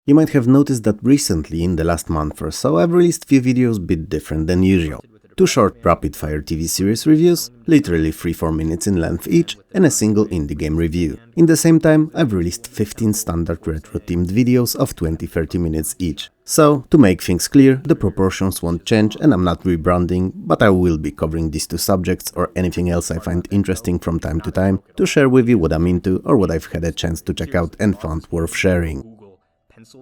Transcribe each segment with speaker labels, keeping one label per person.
Speaker 1: You might have noticed that recently, in the last month or so, I've released few videos a bit different than usual. 2 short rapid-fire TV series reviews, literally 3-4 minutes in length each, and a single indie game review. In the same time, I've released 15 standard retro-themed videos of 20-30 minutes each. So, to make things clear, the proportions won't change and I'm not rebranding, but I will be covering these 2 subjects or anything else I find interesting from time to time to share with you what I'm into or what I've had a chance to check out and found worth sharing.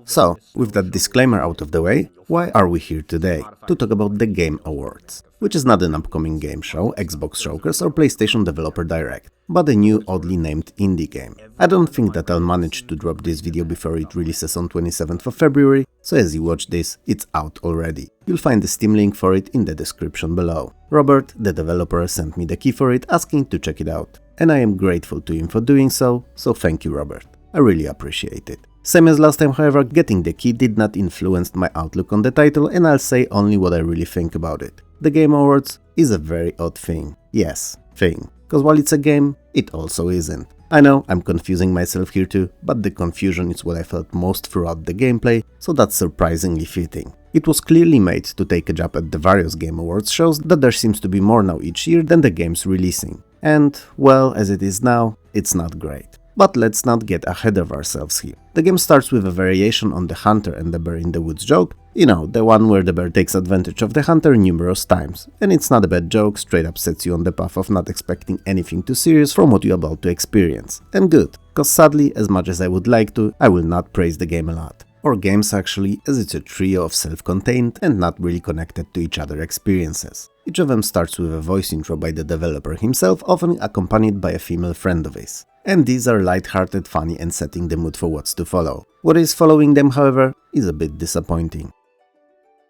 Speaker 1: So, with that disclaimer out of the way, why are we here today? To talk about the Game Awards, which is not an upcoming game show, Xbox Showcase or PlayStation Developer Direct, but a new oddly named indie game. I don't think that I'll manage to drop this video before it releases on 27th of February, so as you watch this, it's out already. You'll find the Steam link for it in the description below. Robert, the developer, sent me the key for it asking to check it out, and I am grateful to him for doing so thank you, Robert. I really appreciate it. Same as last time, however, getting the key did not influence my outlook on the title, and I'll say only what I really think about it. The Game Awards is a very odd thing. Yes, thing. Cause while it's a game, it also isn't. I know I'm confusing myself here too, but the confusion is what I felt most throughout the gameplay, so that's surprisingly fitting. It was clearly made to take a jab at the various Game Awards shows that there seems to be more now each year than the games releasing. And, well, as it is now, it's not great. But let's not get ahead of ourselves here. The game starts with a variation on the hunter and the bear in the woods joke, you know, the one where the bear takes advantage of the hunter numerous times. And it's not a bad joke, straight up sets you on the path of not expecting anything too serious from what you're about to experience. And good, cause sadly, as much as I would like to, I will not praise the game a lot. Or games actually, as it's a trio of self-contained and not really connected to each other experiences. Each of them starts with a voice intro by the developer himself, often accompanied by a female friend of his. And these are light-hearted, funny and setting the mood for what's to follow. What is following them, however, is a bit disappointing.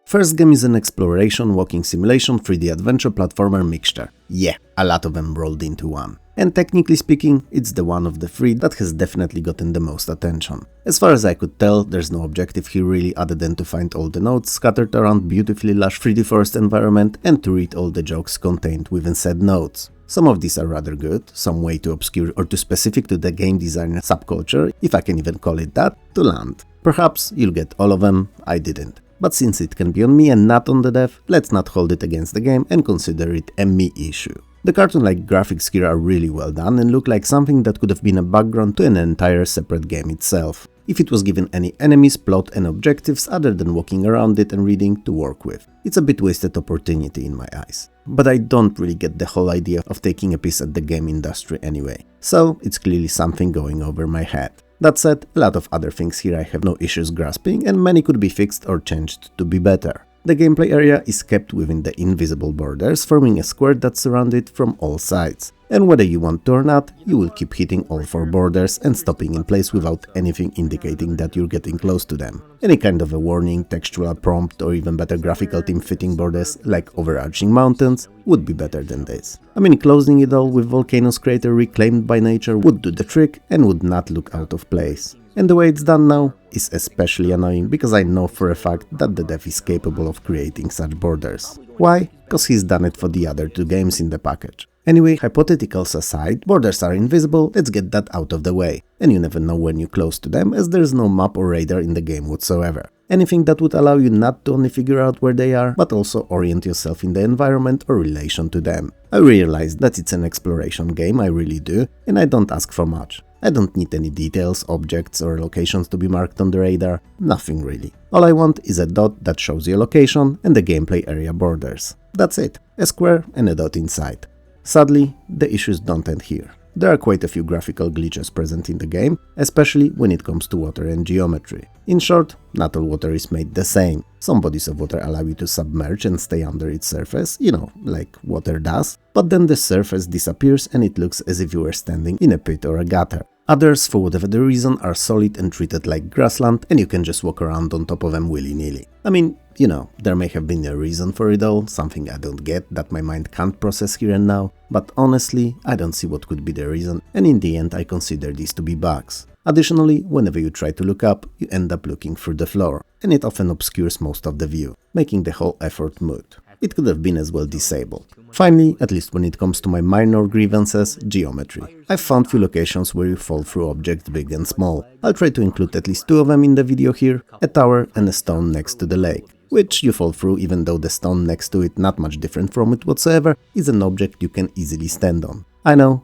Speaker 1: First game is an exploration, walking simulation, 3D adventure platformer mixture. Yeah, a lot of them rolled into one. And technically speaking, it's the one of the 3 that has definitely gotten the most attention. As far as I could tell, there's no objective here really other than to find all the notes scattered around beautifully lush 3D forest environment and to read all the jokes contained within said notes. Some of these are rather good, some way too obscure or too specific to the game designer subculture, if I can even call it that, to land. Perhaps you'll get all of them, I didn't. But since it can be on me and not on the dev, let's not hold it against the game and consider it a me issue. The cartoon-like graphics here are really well done and look like something that could have been a background to an entire separate game itself, if it was given any enemies, plot and objectives other than walking around it and reading to work with. It's a bit wasted opportunity in my eyes. But I don't really get the whole idea of taking a piece at the game industry anyway, so it's clearly something going over my head. That said, a lot of other things here I have no issues grasping and many could be fixed or changed to be better. The gameplay area is kept within the invisible borders, forming a square that's surrounded from all sides. And whether you want to or not, you will keep hitting all 4 borders and stopping in place without anything indicating that you're getting close to them. Any kind of a warning, textual prompt or even better graphical theme fitting borders like overarching mountains would be better than this. I mean, closing it all with Volcano's crater reclaimed by nature would do the trick and would not look out of place. And the way it's done now is especially annoying because I know for a fact that the dev is capable of creating such borders. Why? Cause he's done it for the other 2 games in the package. Anyway, hypotheticals aside, borders are invisible, let's get that out of the way. And you never know when you're close to them as there's no map or radar in the game whatsoever. Anything that would allow you not to only figure out where they are, but also orient yourself in the environment or relation to them. I realize that it's an exploration game, I really do, and I don't ask for much. I don't need any details, objects or locations to be marked on the radar, nothing really. All I want is a dot that shows your location and the gameplay area borders. That's it, a square and a dot inside. Sadly, the issues don't end here. There are quite a few graphical glitches present in the game, especially when it comes to water and geometry. In short, not all water is made the same. Some bodies of water allow you to submerge and stay under its surface, you know, like water does, but then the surface disappears and it looks as if you were standing in a pit or a gutter. Others, for whatever the reason, are solid and treated like grassland and you can just walk around on top of them willy-nilly. I mean, you know, there may have been a reason for it all, something I don't get that my mind can't process here and now, but honestly, I don't see what could be the reason, and in the end I consider these to be bugs. Additionally, whenever you try to look up, you end up looking through the floor, and it often obscures most of the view, making the whole effort moot. It could have been as well disabled. Finally, at least when it comes to my minor grievances, geometry. I've found few locations where you fall through objects big and small. I'll try to include at least two of them in the video here, a tower and a stone next to the lake, which you fall through even though the stone next to it, not much different from it whatsoever, is an object you can easily stand on. I know,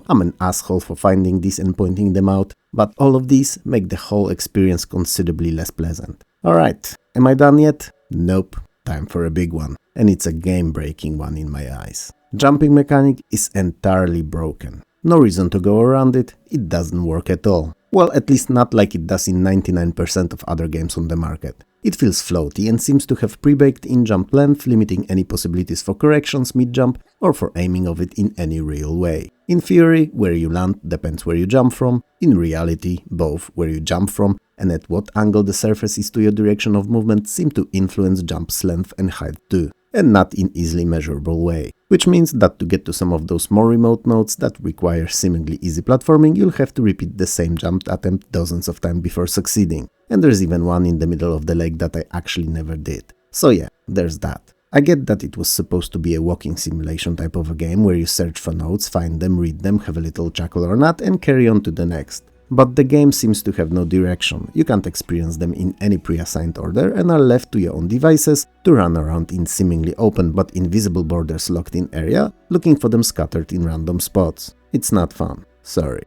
Speaker 1: I'm an asshole for finding these and pointing them out, but all of these make the whole experience considerably less pleasant. Alright, am I done yet? Nope, time for a big one, and it's a game-breaking one in my eyes. Jumping mechanic is entirely broken. No reason to go around it, it doesn't work at all. Well, at least not like it does in 99% of other games on the market. It feels floaty and seems to have pre-baked in jump length, limiting any possibilities for corrections mid-jump or for aiming of it in any real way. In theory, where you land depends where you jump from. In reality, both where you jump from and at what angle the surface is to your direction of movement seem to influence jump's length and height too, and not in easily measurable way. Which means that to get to some of those more remote nodes that require seemingly easy platforming, you'll have to repeat the same jump attempt dozens of times before succeeding. And there's even one in the middle of the lake that I actually never did. So yeah, there's that. I get that it was supposed to be a walking simulation type of a game where you search for nodes, find them, read them, have a little chuckle or not, and carry on to the next. But the game seems to have no direction, you can't experience them in any pre-assigned order and are left to your own devices to run around in seemingly open but invisible borders locked in area, looking for them scattered in random spots. It's not fun, sorry.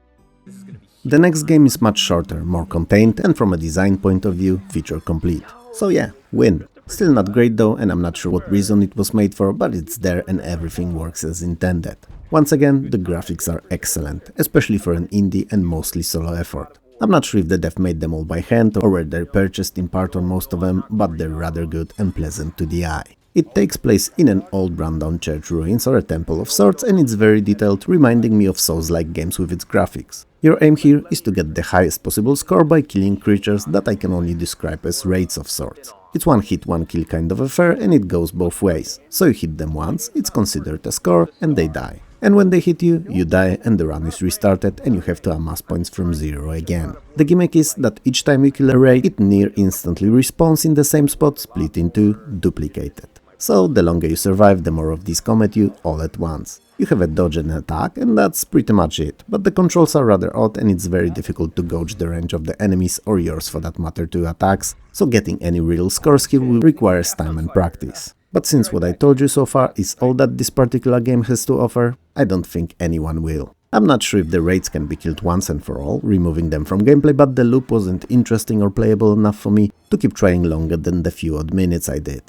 Speaker 1: The next game is much shorter, more contained and from a design point of view, feature complete. So yeah, win. Still not great though, and I'm not sure what reason it was made for, but it's there and everything works as intended. Once again, the graphics are excellent, especially for an indie and mostly solo effort. I'm not sure if the dev made them all by hand or were they purchased in part or most of them, but they're rather good and pleasant to the eye. It takes place in an old rundown church ruins or a temple of sorts, and it's very detailed, reminding me of Souls-like games with its graphics. Your aim here is to get the highest possible score by killing creatures that I can only describe as raids of sorts. It's one hit, one kill kind of affair, and it goes both ways. So you hit them once, it's considered a score, and they die. And when they hit you, you die and the run is restarted and you have to amass points from zero again. The gimmick is that each time you kill a raid, it near instantly respawns in the same spot, split in two, duplicated. So the longer you survive, the more of these come at you all at once. You have a dodge and attack, and that's pretty much it, but the controls are rather odd and it's very difficult to gauge the range of the enemies, or yours for that matter, to attacks, so getting any real score skill will require time and practice. But since what I told you so far is all that this particular game has to offer, I don't think anyone will. I'm not sure if the raids can be killed once and for all, removing them from gameplay, but the loop wasn't interesting or playable enough for me to keep trying longer than the few odd minutes I did.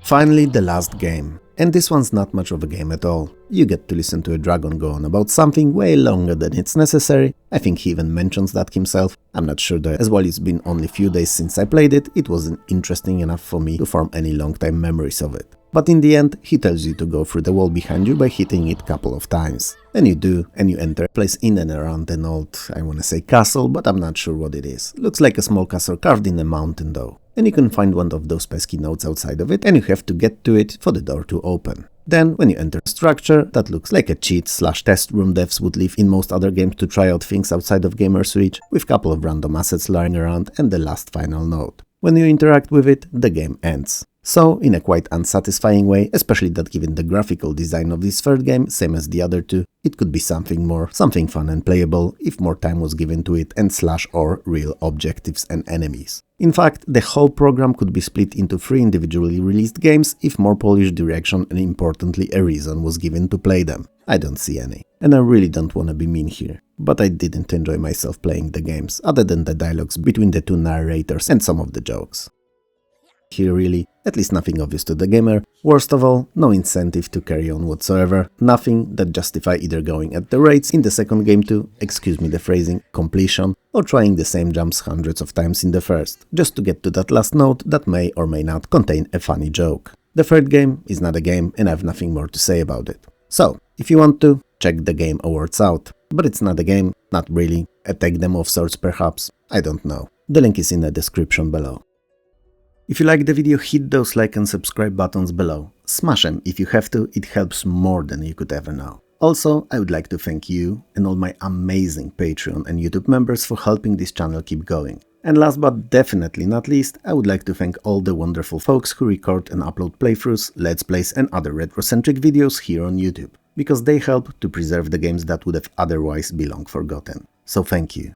Speaker 1: Finally, the last game. And this one's not much of a game at all. You get to listen to a dragon go on about something way longer than it's necessary. I think he even mentions that himself. I'm not sure though, as well it's been only few days since I played it, it wasn't interesting enough for me to form any long-time memories of it. But in the end, he tells you to go through the wall behind you by hitting it a couple of times. And you do, and you enter a place in and around an old, I wanna say castle, but I'm not sure what it is. Looks like a small castle carved in a mountain though. And you can find one of those pesky nodes outside of it, and you have to get to it for the door to open. Then, when you enter a structure that looks like a cheat/test room devs would leave in most other games to try out things outside of gamers' reach, with a couple of random assets lying around and the last final node. When you interact with it, the game ends. So, in a quite unsatisfying way, especially that given the graphical design of this third game, same as the other two, it could be something more, something fun and playable, if more time was given to it and /or real objectives and enemies. In fact, the whole program could be split into 3 individually released games if more polished direction and importantly a reason was given to play them. I don't see any. And I really don't wanna be mean here. But I didn't enjoy myself playing the games, other than the dialogues between the two narrators and some of the jokes. Here really, at least nothing obvious to the gamer. Worst of all, no incentive to carry on whatsoever, nothing that justify either going at the rates in the second game to, excuse me the phrasing, completion, or trying the same jumps hundreds of times in the first, just to get to that last node that may or may not contain a funny joke. The third game is not a game and I have nothing more to say about it. So, if you want to, check the Game Awards out. But it's not a game, not really, a tech demo of sorts perhaps, I don't know. The link is in the description below. If you like the video, hit those like and subscribe buttons below. Smash them if you have to, it helps more than you could ever know. Also, I would like to thank you and all my amazing Patreon and YouTube members for helping this channel keep going. And last but definitely not least, I would like to thank all the wonderful folks who record and upload playthroughs, let's plays and other retro-centric videos here on YouTube, because they help to preserve the games that would have otherwise be long forgotten. So thank you.